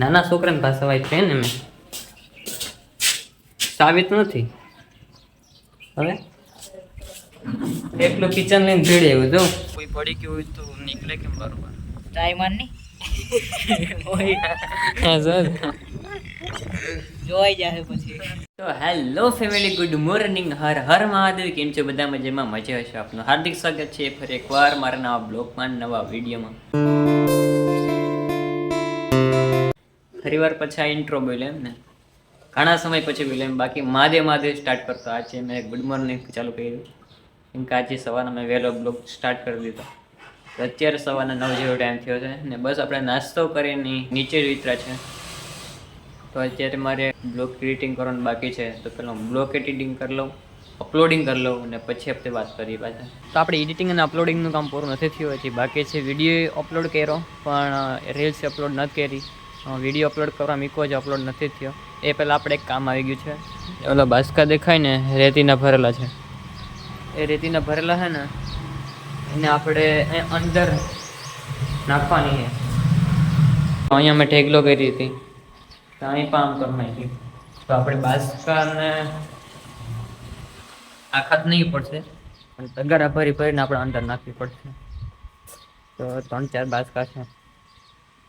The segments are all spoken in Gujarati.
નાના છોકરાને ભાષાવાય છે ને મેં સાબિત નથી. હવે એકલું કિચન લઈને ભીડે એવું જો કોઈ પડી ગયું હોય તો નીકળે કેમ બરોબર ટ્રાય મારની હા સર જોવાઈ જશે પછી. તો hello family, good morning, Har Har Mahadev. કેમ છો બધા? મજામાં? મજા હશે. આપનું હાર્દિક સ્વાગત છે ફરી એકવાર મારા નવા બ્લોગમાં, નવા વિડીયોમાં. ફરી વાર પછી આ ઇન્ટ્રો બોલ્યો એમ ને, ઘણા સમય પછી બોલ્યો એમ. બાકી મહાદેવ મહાદેવ સ્ટાર્ટ કરતો આજે મેં ગુડ મોર્નિંગ ચાલુ કર્યું, કેમ કે આજે સવારના મેં વહેલો બ્લોગ સ્ટાર્ટ કરી દીધો. તો અત્યારે સવારના 9 જેવો ટાઈમ થયો છે ને બસ આપણે નાસ્તો કરીને નીચે જ ઉતર્યા છે. તો અત્યારે મારે બ્લોગ એડિટિંગ કરવાનું બાકી છે, તો પહેલાં હું બ્લોગ એડિટિંગ કરી લઉં, અપલોડિંગ કરી લઉં અને પછી આપણે વાત કરીએ પાછા. તો આપણે એડિટિંગ અને અપલોડિંગનું કામ પૂરું નથી થયું હજી, બાકી છે. વિડીયો અપલોડ કર્યો પણ રીલ્સ અપલોડ નથી કરી. વિડીયો અપલોડ કરવા મીકો જ અપલોડ નથી થયો. એ પહેલાં આપણે એક કામ આવી ગયું છે. ઓલા બાસકા દેખાય ને, રેતીના ભરેલા છે. એ રેતીના ભરેલા છે ને, એને આપણે અંદર નાખવાની છે. અહીંયા મેં ઢેગલો કરી હતી, અહીં પણ આમ કરી નાખી. તો આપણે બાસકાને આખાત નહીં પડશે, પણ તગારા ભરી ભરીને આપણે અંદર નાખવી પડશે. તો 3-4 બાસકા છે,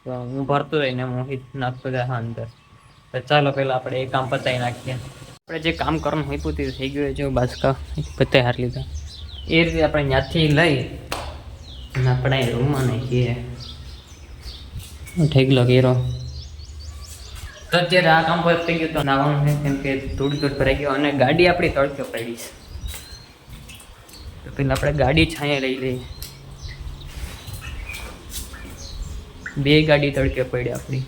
તો હું ભરતો રહીને મોહિત નાખતો જાય અંદર. તો ચાલો પહેલાં આપણે એ કામ પતાવી નાખીએ. આપણે જે કામ કરવાનું હોય પૂરું થઈ ગયું છે, બાસકા પતાવી હાર લીધા. એ રીતે આપણે ત્યાંથી લઈ અને આપણે રૂમમાં નાખીએ. ઠેકલો ઘેરો તો અત્યારે આ કામ પર થઈ ગયું. તો નાવાનું છે, કેમ કે ધૂળ ભરાઈ ગયો અને ગાડી આપણી તડકે પડી છે. તો પેલા આપણે ગાડી છાંયે લઈ લઈએ. 2 ગાડી તડકે પડી આપણી,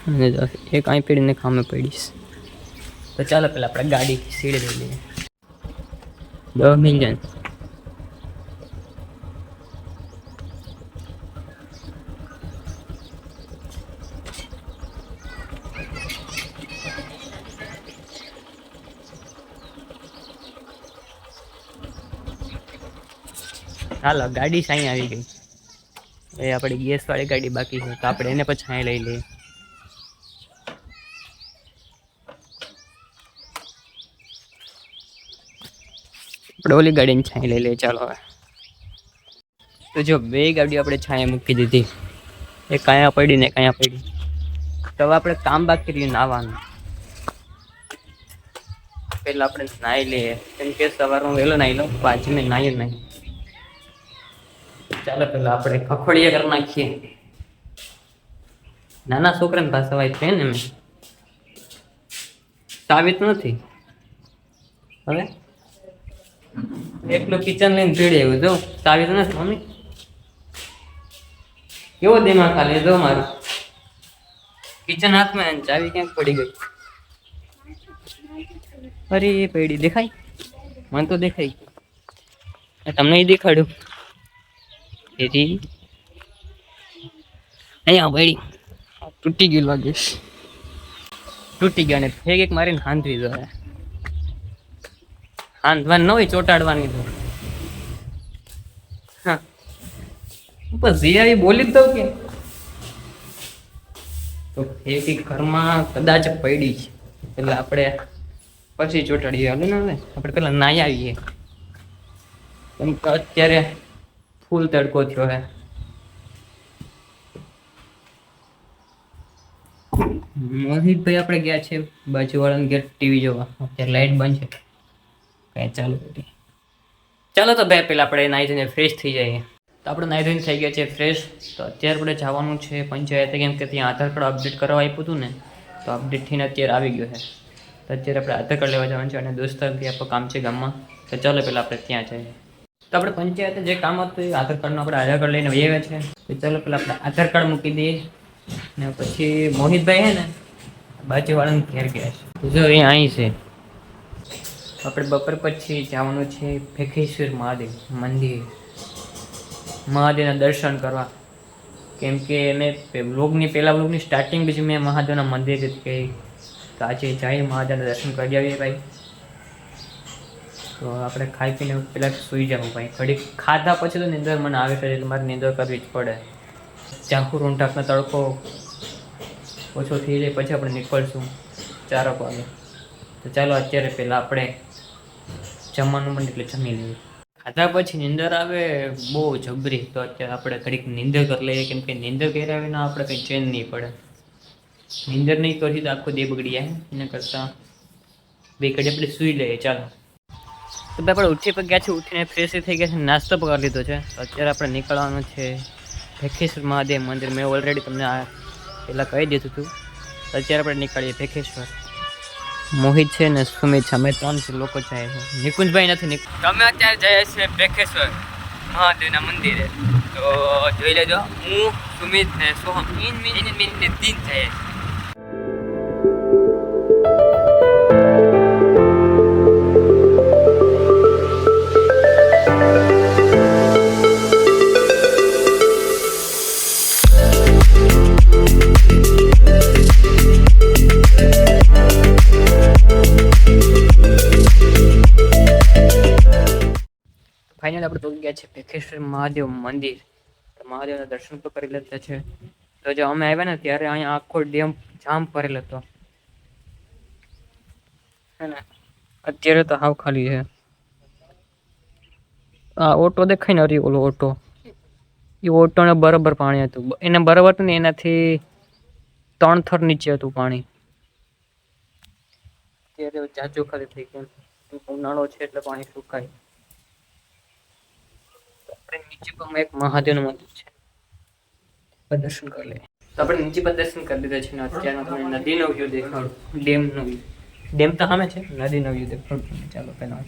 અને એક અહીં પડીને ખામે પડીશ. તો ચાલો પેલા આપણે ગાડી સીડી લઈ લઈએ. 10 મિલિયન ચાલો ગાડી સાઈ આવી ગઈ. એ આપણી ગેસવાળી ગાડી બાકી છે, તો આપણે એને પછી અહીં લઈ લઈએ. આપણે ઓલી ગાડીને છાંય લઈ લઈએ. ચાલો હવે તો જો 2 ગાડીઓ આપણે છાંયે મૂકી દીધી, એક અહીંયા પડી ને એક અહીંયા પડી. તો હવે આપણે કામ બાકી રહ્યું નાહવાનું. પહેલાં આપણે નાહી લઈએ, કેમ કે સવારમાં વહેલો નાહી લઉં, પાછી મેં નાહ્યું નહીં. ચાલો પેલા આપણે ખખોડિયા કરી નાખીએ. નાના છોકરાને ભાષાવાય છે ને મેં સાબિત નથી. હવે એકલું કિચન લઈને ભીડે એવું જો સાબિત નથી. મમ્મી કેવો દિમાગ ખાલી જો મારું કિચન હાથમાં, ચાવી ક્યાંક પડી ગઈ. અરે એ પડી દેખાય? મને તો દેખાય, તમને દેખાડ્યું. અહીંયા પડી, તૂટી ગયું લાગે. તૂટી ગયા ને ફેક એક મારીને હાંધવી દો. હાંધવાની ન હોય, ચોટાડવાની તો. હા બસ જીયાવી બોલી જ દઉં કે તો ફેક ઘરમાં કદાચ પડી છે, એટલે આપણે પછી ચોટાડીએ. હાલો ને, હવે આપણે પેલા નાહી આવીએ, કેમ કે અત્યારે ફૂલ તડકો થયો હે. મોહિતભાઈ આપણે ગયા છે બાજુવાળાને ઘેર ટીવી જોવા. અત્યારે લાઈટ બંધ છે, કાંઈ ચાલુ કરી. ચાલો તો ભાઈ પહેલાં આપણે નાહી ધોઈને ફ્રેશ થઈ જઈએ. તો આપણે નાહી ધોઈને થઈ ગયા છે ફ્રેશ. તો અત્યારે આપણે જવાનું છે પંચાયતે, કેમ કે ત્યાં આધાર કાર્ડ અપડેટ કરવા આપ્યું હતું ને, તો અપડેટ થઈને અત્યારે આવી ગયો છે. તો અત્યારે આપણે આધાર કાર્ડ લેવા જવાનું છે, અને દોસ્તારથી આપણું કામ છે ગામમાં. તો ચાલો પહેલાં આપણે ત્યાં જઈએ. તો આપણે પંચાયતે જે કામ હતું એ આધાર કાર્ડનું આપણે આધાર કાર્ડ લઈને આવ્યા છે. તો ચાલો પહેલાં આપણે આધાર કાર્ડ મૂકી દઈએ, ને પછી મોહિતભાઈ છે ને બાજુવાળાને ઘેર ગયા છે. જો એ અહીં છે. આપણે બપોર પછી જવાનું છે ભેખેશ્વર મહાદેવ મંદિર, મહાદેવના દર્શન કરવા. કેમ કે મેં પહેલા વ્લોગની સ્ટાર્ટિંગ બીજી મેં મહાદેવના મંદિર જ કહી. તો આજે જઈએ મહાદેવના દર્શન કરી આવીએ ભાઈ. તો આપણે ખાઈ પીને પહેલાં સૂઈ જવું ભાઈ. ઘડી ખાધા પછી તો નીંદર મને આવે છે, એટલે મારે નીંદર કરવી જ પડે. ચાકુ રૂંઢાકનો તડકો ઓછો થઈ જાય પછી આપણે નીકળશું 4 વાગે. તો ચાલો અત્યારે પહેલાં આપણે જમવાનું પણ એટલે જમી લઈએ. ખાધા પછી નીંદર આવે બહુ જબરી. તો અત્યારે આપણે ઘડીક નીંદર કરી લઈએ, કેમ કે નીંદર કર્યા વિના આપણે કંઈ ચેન નહીં પડે. નીંદર નહીં કરી તો આખો દે બગડી જાય. એના કરતાં 2 ઘડી આપણે સૂઈ લઈએ. ચાલો તો આપણે ઉઠી પર ગયા છે, ઉઠીને ફ્રેશ થઈ ગયા છે, નાસ્તો પકડી લીધો છે. તો અત્યારે આપણે નીકળવાનું છે ભેખેશ્વર મહાદેવ મંદિર. મેં ઓલરેડી તમને આ પહેલાં કહી દીધું હતું. તો અત્યારે આપણે નીકળીએ ભેખેશ્વર. મોહિત છે ને સુમિત છે, અમે 3 લોકો જાય છે. નિકુંજભાઈ નથી. તમે અત્યારે જઈએ છીએ ભેખેશ્વર મહાદેવના મંદિરે. તો જોઈ લેજો, હું સુમિત ને સોહમ તીન જઈએ. ફાઇનલ આપણે પહોંચી ગયા છે ભેખેશ્વર મહાદેવ મંદિર. મહાદેવના દર્શન તો કરી લેતા છે. તો જો અમે આવ્યા ને ત્યારે અહીંયા આખો ડેમ જામ ભરેલો હતો હે ને. અત્યારે તો હાવ ખાલી છે. આ ઓટો દેખાય ને, અરે ઓલો ઓટો, એ ઓટોને બરાબર પાણી હતું. એને બરાબર હતું ને, એનાથી 3 થર નીચે હતું પાણી. અત્યારે જાજુ ખાલી થઈ ગયું. ઉનાળો છે એટલે પાણી સુકાય. નીચે પણ એક મહાદેવનું મંદિર છે, દર્શન કરી લે. તો આપણે નીચે પણ દર્શન કરી લીધા છે ને અત્યારનો તમને નદીનો વ્યૂ દેખાડું. ડેમનો વ્યૂ. ડેમ તો સામે છે, નદીનો વ્યૂ દેખાડું. ચાલો પહેલા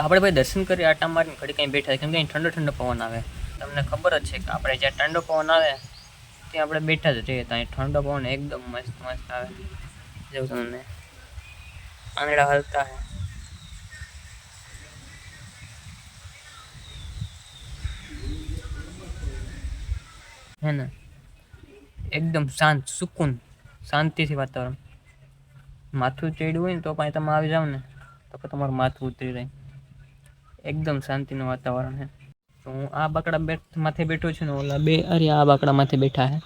આપણે ભાઈ દર્શન કરી આટા મારીને ઘડી કંઈ બેઠા, કેમ કે અહીં ઠંડો ઠંડો પવન આવે. તમને ખબર જ છે કે આપણે જ્યાં ઠંડો પવન આવે ત્યાં આપણે બેઠા જ રહીએ. તો અહીં ઠંડો પવન એકદમ મસ્ત મસ્ત આવે. જેવું તમને આંગળા હલતા હે ને. એકદમ શાંત, સુકૂન, શાંતિથી વાતાવરણ. માથું ચડ્યું હોય ને તો પાછી તમે આવી જાઓ ને તો તમારું માથું ઉતરી જાય. એકદમ શાંતિનું વાતાવરણ છે. તો હું આ બાકડા માથે બેઠો છું ને ઓલા બે આ બાકડા માથે બેઠા છે.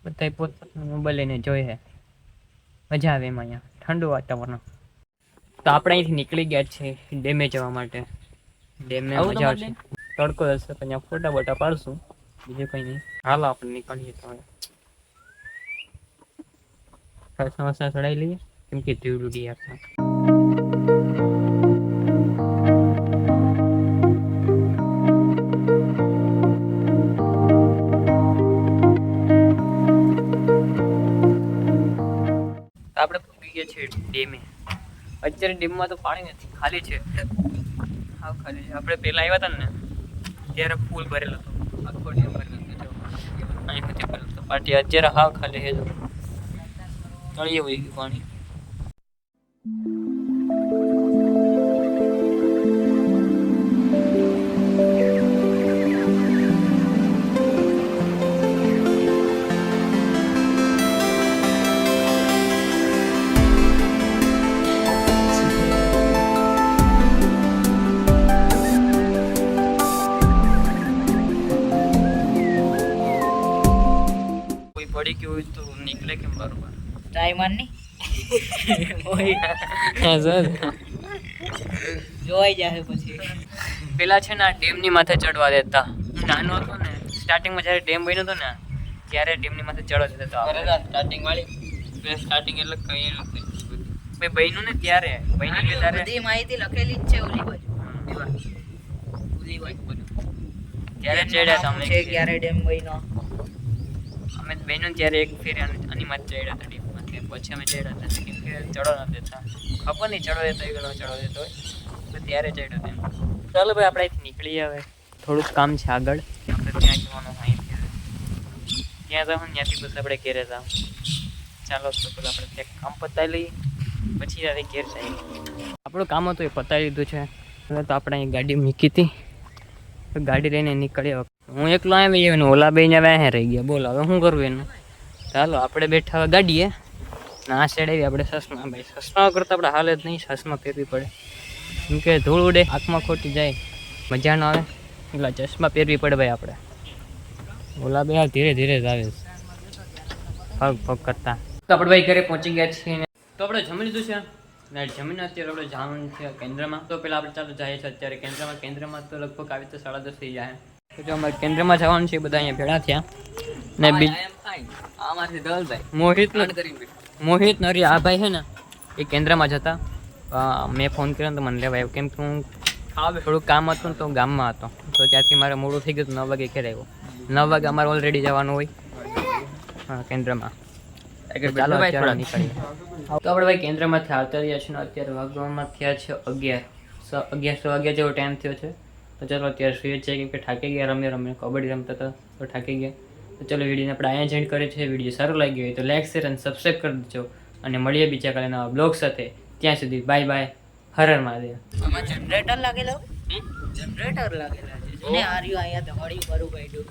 બધા પોતપોતાનું મોબાઈલ લઈને જોઈ છે. મજા આવે એમાં. અહીંયા ઠંડુ વાતાવરણ. તો આપણે અહીંથી નીકળી ગયા છે ડેમે જવા માટે. ડેમે મજા આવશે. તડકો હશે તો અહીંયા ફોટા બોટા પાડશું, બીજું કંઈ નહીં. હાલો આપણે નીકળીએ. તો હવે સમસ્યા ચડાવી લઈએ, કેમ કે ધીરું ઉડી આપતા. આપણે પહોંચી ગયા છીએ ડેમે. અત્યારે ડેમમાં તો પાણી નથી, ખાલી છે. હા ખાલી છે. આપણે પહેલા આવ્યા હતા ને ત્યારે ફૂલ ભરેલો હતો, આખો ડેમ ભરેલો હતો. અહીં નથી ભરેલો હતો પાટી. અત્યારે હા ખાલી છે. તળિયે વહી ગયું પાણી. પડી ગયું હોય તો નીકળે કેમ બરોબર? ટ્રાય મારની જોવાઈ જાય પછી. પેલા છે ને આ ડેમની માથે ચડવા દેતા. નાનો હતો ને, સ્ટાર્ટિંગમાં જ્યારે ડેમ બન્યો હતો ને ત્યારે ડેમની માથે ચડવા દેતા. સ્ટાર્ટિંગ વાળી સ્ટાર્ટિંગ એટલે કઈ નથી ભાઈ બન્યું ને ત્યારે. બન્યું ને ત્યારે બધી માહિતી લખેલી જ છે ઓલી બાજુ. ત્યારે ચડ્યા હતા અમે. ક્યારે ડેમ બન્યો અમે બહેનો ત્યારે એક ફેર અનીમાં જ ચડ્યા હતા ડીપમાંથી, પછી અમે ચડ્યા હતા કેમ કે ચડો ન દેતા, ખબર નહીં ચડો દેતો હોય કે ન ચડો દેતો હોય, તો ત્યારે ચડ્યો તેમ. ચાલો ભાઈ આપણે અહીંથી નીકળીએ હવે, થોડુંક કામ છે આગળ, આપણે ત્યાં જવાનું હોય, ત્યાં જાવ ત્યાંથી બસ આપણે ઘેરે જાવ. ચાલો તો પેલા આપણે ત્યાં કામ પતાવી લઈએ, પછી ત્યારે ઘેર જઈએ. આપણું કામ હતું એ પતાવી લીધું છે. એટલે તો આપણે અહીં ગાડી મૂકી હતી, તો ગાડી લઈને નીકળ્યા. હું એકલો આવી ગયો ને ઓલા બેને વાહે રહી ગયા. બોલો હવે શું કરવું એનું. ચાલો આપણે બેઠા હવે ગાડીએ ને આ સાઈડ આવી આપણે સસમા. ભાઈ સસમા કરતાં આપણે હાલ જ નહીં, ચશ્મા પહેરવી પડે કેમ કે ધૂળ ઉડે, આંખમાં ખોટી જાય, મજા ન આવે, એટલે ચશ્મા પહેરવી પડે ભાઈ આપણે. ઓલા બે ધીરે ધીરે જ આવે પગ પગ કરતા. તો આપણે ભાઈ ઘરે પહોંચી ગયા છીએ ને તો આપણે જમી લીધું છે ને જમીને અત્યારે આપણે જવાનું છે કેન્દ્રમાં. તો પેલા આપણે ચાલો જઈએ છીએ અત્યારે કેન્દ્રમાં તો લગભગ આવી તો 10:30 થઈ જાય. તો જો અમારે કેન્દ્રમાં જવાનું છે, બધા અહીંયા ભેળા થયા ને મોહિત નરી આ ભાઈ છે ને એ કેન્દ્રમાં જ હતા. મેં ફોન કર્યો તો મને લેવા આવ્યો કેમ કે હું થોડુંક કામ હતું ને તો ગામમાં હતો, તો ત્યાંથી મારે મોડું થઈ ગયું. 9 વાગે ઘરે આવ્યો. 9 વાગે અમારે ઓલરેડી જવાનું હોય હા કેન્દ્રમાં. ચાલો અત્યારે નીકળીએ. તો આપણે ભાઈ કેન્દ્રમાંથી આવતા રહ્યા છીએ ને અત્યારે વાગવામાં થયા છે 11 વાગ્યા જેવો ટાઈમ થયો છે. તો ચાલો અત્યારે સુઈએ છીએ કેમ કે થાકી ગયા, રમે કબડ્ડી રમતા હતા તો થાકી ગયા. તો ચલો વિડીયોને આપણે અહીંયા જ એન્ડ કરીએ છીએ. વિડીયો સારો લાગ્યો હોય તો લાઈક શેર અને સબસ્ક્રાઈબ કરી દેજો અને મળીએ બીજા કાલે નવા બ્લોગ સાથે. ત્યાં સુધી બાય બાય, હર હર મહાદેવ. આમાં જનરેટર લાગેલો છે ને, આર્યું અહીંયા તો મળ્યું બરું કાઢ્યું.